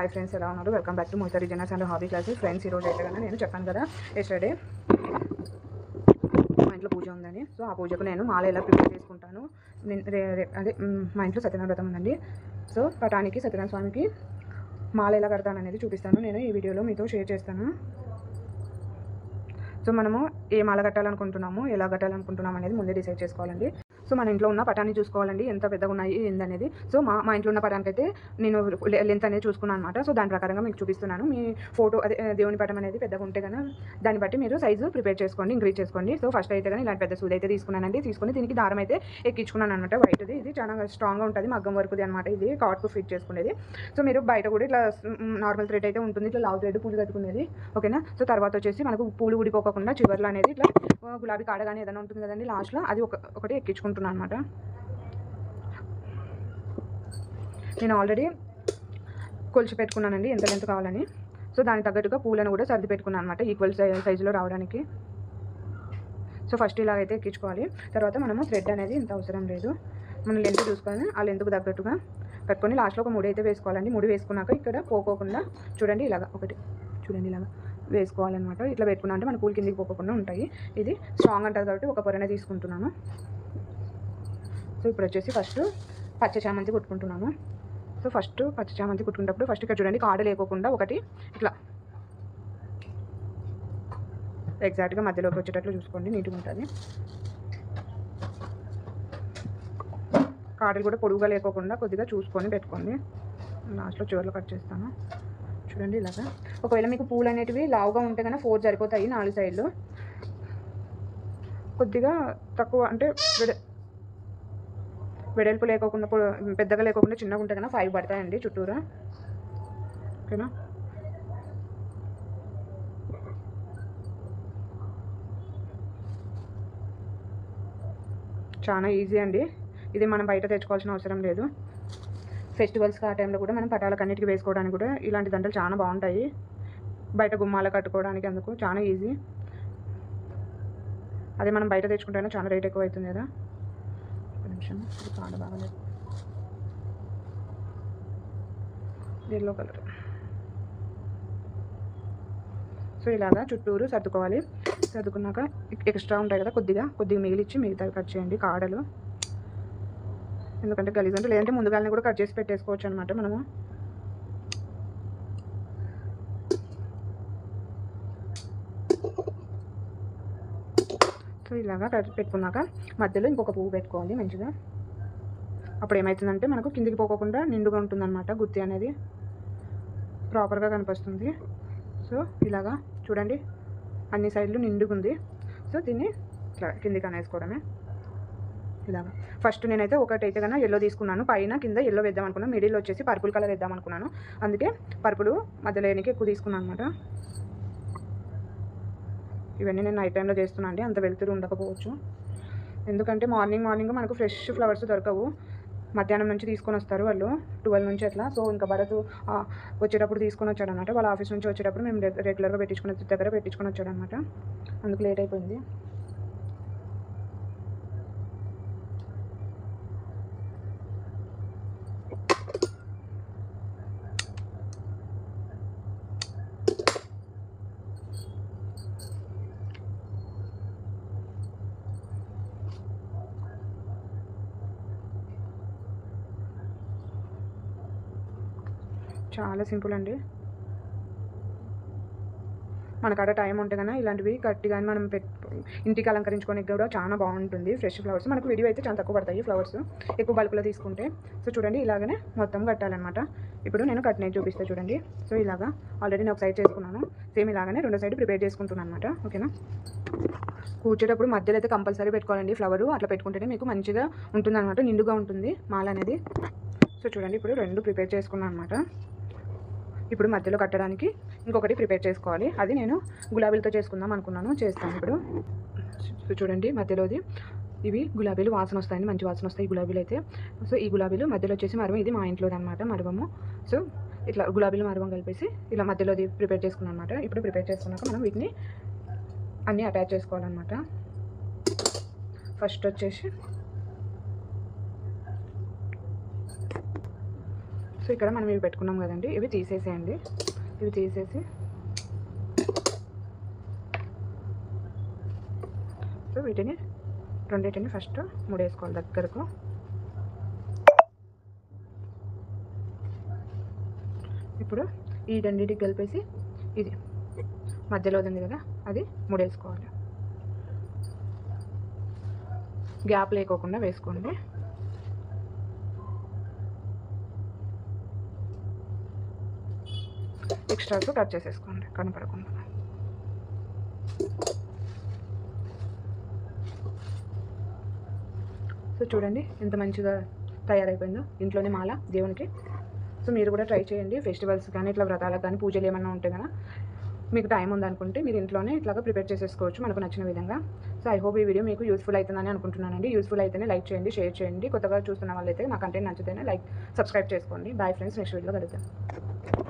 Hi friends, ఎలా ఉన్నారు? Welcome back to Mohita designers and hobby classes. Friends, ఈరోజు అయితే కన్నా నేను చెప్పాను కదా ఎస్టర్డే మా ఇంట్లో పూజ ఉందని. సో ఆ పూజకు నేను మాల ఎలా ప్రిపేర్ చేసుకుంటాను, అదే మా ఇంట్లో సత్యనారాయణ వ్రతం ఉందండి. సో పటానికి సత్యనారాయణ స్వామికి మాల ఎలా కడతాను అనేది చూపిస్తాను నేను ఈ వీడియోలో మీతో షేర్ చేస్తాను. సో మనము ఏ మాల కట్టాలనుకుంటున్నాము, ఎలా కట్టాలనుకుంటున్నాము అనేది ముందే డిసైడ్ చేసుకోవాలండి. సో మన ఇంట్లో ఉన్న పటాన్ని చూసుకోవాలండి, ఎంత పెద్దగా ఉన్నాయి ఏందనేది. సో మా ఇంట్లో ఉన్న పటానికి అయితే నేను లెంత్ అనేది చూసుకున్నాను అనమాట. సో దాని ప్రకారంగా మీకు చూపిస్తున్నాను. మీ ఫోటో అదే దేవుని పటం అనేది పెద్దగా ఉంటే కన్నా దాన్ని బట్టి మీరు సైజు ప్రిపేర్ చేసుకోండి, ఇంక్రీజ్ చేసుకోండి. సో ఫస్ట్ అయితే కానీ ఇలాంటి పెద్ద సూది అయితే తీసుకున్నానండి. తీసుకుని దీనికి దారం అయితే ఎక్కించుకున్నాను అనమాట. వైట్ది, ఇది చాలా స్ట్రాంగ్గా ఉంటుంది, మగ్గం వరకుది అనమాట. ఇది కార్డ్కు ఫిట్ చేసుకునేది. సో మీరు బయట కూడా ఇట్లా నార్మల్ థ్రెడ్ అయితే ఉంటుంది, ఇట్లా లావ్ థ్రెడ్ పూలు కట్టుకునేది, ఓకేనా. సో తర్వాత వచ్చేసి మనకు పూలు ఊడిపోకుండా చివర్లో అనేది ఇట్లా గులాబీ కాడ కానీ ఏదైనా ఉంటుంది కదండి లాస్ట్లో, అది ఒకటి ఎక్కించుకుంటున్నాను అనమాట. నేను ఆల్రెడీ కొలిచి పెట్టుకున్నానండి ఎంత లెంత్ కావాలని. సో దానికి తగ్గట్టుగా పూలను కూడా సర్ది పెట్టుకున్నాను అనమాట, ఈక్వల్ సైజులో రావడానికి. సో ఫస్ట్ ఇలాగైతే ఎక్కించుకోవాలి. తర్వాత మనము థ్రెడ్ అనేది ఇంత అవసరం లేదు, మనం లెంత్ చూసుకొని ఆ లెంత్కు తగ్గట్టుగా పెట్టుకొని లాస్ట్లో ఒక ముడి అయితే వేసుకోవాలండి. ముడి వేసుకున్నాక ఇక్కడ పోకోకుండా చూడండి ఇలాగా ఒకటి చూడండి ఇలాగా వేసుకోవాలన్నమాట. ఇట్లా పెట్టుకున్నా అంటే మన పూలు కిందికి పోకుండా ఉంటాయి. ఇది స్ట్రాంగ్ అంటారు కాబట్టి ఒక పొరనే తీసుకుంటున్నాను. సో ఇప్పుడు వచ్చేసి ఫస్ట్ పచ్చ చామంతి కుట్టుకుంటున్నాను. సో ఫస్ట్ పచ్చ చామంతి కుట్టుకునేటప్పుడు ఫస్ట్ ఇక్కడ చూడండి కాడ లేకోకుండా ఒకటి ఇట్లా ఎగ్జాక్ట్గా మధ్యలోకి వచ్చేటట్లు చూసుకోండి, నీట్గా ఉంటుంది. కాడలు కూడా పొడుగుగా లేకోకుండా కొద్దిగా చూసుకొని పెట్టుకోండి. లాస్ట్లో చివర్లో కట్ చేస్తాను చూడండి ఇలాగా. ఒకవేళ మీకు పూలు అనేటివి లావుగా ఉంటే కన్నా 4 సరిపోతాయి 4 సైడ్లు. కొద్దిగా తక్కువ అంటే వెడల్పు లేకోకుండా పెద్దగా లేకోకుండా చిన్నగా ఉంటే కన్నా 5 పడతాయండి చుట్టూరా, ఓకేనా. చాలా ఈజీ అండి ఇది, మనం బయట తెచ్చుకోవాల్సిన అవసరం లేదు. ఫెస్టివల్స్కి ఆ టైంలో కూడా మనం పటాలకు అన్నిటికీ వేసుకోవడానికి కూడా ఇలాంటి దండలు చాలా బాగుంటాయి, బయట గుమ్మాలు కట్టుకోవడానికి. అందుకు చాలా ఈజీ. అదే మనం బయట తెచ్చుకుంటేనే చాలా రేట్ ఎక్కువ అవుతుంది కదా. ఒక నిమిషం, ఇది కాడ బాగలేదు, ఎల్లో కలర్. సో ఇలాగా చుట్టూరు సర్దుకోవాలి. సర్దుకున్నాక ఎక్స్ట్రా ఉంటాయి కదా కొద్దిగా మిగిలిచ్చి మిగతా కట్ చేయండి కాడలు, ఎందుకంటే గలీజ్ అంటే. లేదంటే ముందుగానే కూడా కట్ చేసి పెట్టేసుకోవచ్చు అనమాట మనము. సో ఇలాగా కట్ పెట్టుకున్నాక మధ్యలో ఇంకొక పువ్వు పెట్టుకోవాలి మంచిగా. అప్పుడు ఏమవుతుందంటే మనకు కిందికి పోకుండా నిండుగా ఉంటుందన్నమాట, గుత్తి అనేది ప్రాపర్గా కనిపిస్తుంది. సో ఇలాగా చూడండి అన్ని సైడ్లు నిండుగా ఉంది. సో దీన్ని ఇట్లా కిందికి అనేసుకోవడమే ఇలాగా. ఫస్ట్ నేనైతే ఒకటైతే కన్నా ఎల్లో తీసుకున్నాను, పైన కింద ఎల్లో వేద్దాం అనుకున్నాను, మిడిల్ వచ్చేసి పర్పుల్ కలర్ వేద్దాం అనుకున్నాను. అందుకే పర్పుల్ మధ్యలో ఎనికి ఎక్కువ తీసుకున్నాను అనమాట. ఇవన్నీ నేను నైట్ టైంలో చేస్తున్నాను అండి, అంత వెళ్తురు ఉండకపోవచ్చు. ఎందుకంటే మార్నింగ్ మనకు ఫ్రెష్ ఫ్లవర్స్ దొరకవు, మధ్యాహ్నం నుంచి తీసుకొని వస్తారు వాళ్ళు 12 నుంచి అట్లా. సో ఇంకా భరత్ వచ్చేటప్పుడు తీసుకొని వచ్చాడు అనమాట, వాళ్ళ ఆఫీస్ నుంచి వచ్చేటప్పుడు మేము రెగ్యులర్గా పెట్టించుకొని వచ్చాడు అనమాట, అందుకు లేట్ అయిపోయింది. చాలా సింపుల్ అండి. మనకాడ టైం ఉంటే కన్నా ఇలాంటివి కట్టి కానీ మనం ఇంటికి అలంకరించుకోనికి కూడా చాలా బాగుంటుంది. ఫ్రెష్ ఫ్లవర్స్ మనకు విడియో అయితే చాలా తక్కువ పడతాయి, ఫ్లవర్స్ ఎక్కువ బల్క్లో తీసుకుంటే. సో చూడండి ఇలాగనే మొత్తం కట్టాలన్నమాట. ఇప్పుడు నేను కట్టినవి చూపిస్తాను చూడండి. సో ఇలాగా ఆల్రెడీ నేను ఒక సైడ్ చేసుకున్నాను, సేమ్ ఇలాగనే రెండో సైడ్ ప్రిపేర్ చేసుకుంటున్నాను అనమాట, ఓకేనా. కూర్చేటప్పుడు మధ్యలో అయితే కంపల్సరీ పెట్టుకోవాలండి ఫ్లవరు, అట్లా పెట్టుకుంటేనే మీకు మంచిగా ఉంటుందన్నమాట, నిండుగా ఉంటుంది మాల అనేది. సో చూడండి ఇప్పుడు 2 ప్రిపేర్ చేసుకున్నాను అనమాట. ఇప్పుడు మధ్యలో కట్టడానికి ఇంకొకటి ప్రిపేర్ చేసుకోవాలి, అది నేను గులాబీలతో చేసుకుందాం అనుకున్నాను, చేస్తాను ఇప్పుడు. చూడండి మధ్యలోది ఇవి గులాబీలు వాసన వస్తాయండి, మంచి వాసన వస్తాయి ఈ గులాబీలు అయితే. సో ఈ గులాబీలు మధ్యలో వచ్చేసి మరవం, ఇది మా ఇంట్లోది అనమాట మరవము. సో ఇట్లా గులాబీలు మరవం కలిపేసి ఇలా మధ్యలోది ప్రిపేర్ చేసుకున్నాను అనమాట. ఇప్పుడు ప్రిపేర్ చేసుకున్నాక మనం వీటిని అన్నీ అటాచ్ చేసుకోవాలన్నమాట. ఫస్ట్ వచ్చేసి సో ఇక్కడ మనం ఇవి పెట్టుకున్నాం కదండి, ఇవి తీసేసేయండి. ఇవి తీసేసి సో వీటిని రెండింటిని ఫస్ట్ ముడేసుకోవాలి దగ్గరకు. ఇప్పుడు ఈ రెండింటికి కలిపేసి ఇది మధ్యలో ఉంది కదా అది ముడేసుకోవాలి. గ్యాప్ లేకోకుండా వేసుకోండి. ఎక్స్ట్రాస్ కట్ చేసేసుకోండి కనపడకుండా. సో చూడండి ఎంత మంచిగా తయారైపోయిందో ఇంట్లోనే మాల దేవునికి. సో మీరు కూడా ట్రై చేయండి. ఫెస్టివల్స్ కానీ ఇట్లా వ్రతాలకు కానీ పూజలు ఏమన్నా ఉంటే కదా మీకు టైం ఉందనుకుంటే మీరు ఇంట్లోనే ఇట్లాగా ప్రిపేర్ చేసేసుకోవచ్చు మనకు నచ్చిన విధంగా. సో ఐ హోప్ ఈ వీడియో మీకు యూస్ఫుల్ అవుతుందని అనుకుంటున్నానండి. యూస్ఫుల్ అయితేనే లైక్ చేయండి, షేర్ చేయండి. కొత్తగా చూస్తున్న వాళ్ళైతే నా కంటెంట్ నచ్చితేనే సబ్స్క్రైబ్ చేసుకోండి. బాయ్ ఫ్రెండ్స్, నెక్స్ట్ వీడియోలో కలుద్దాం.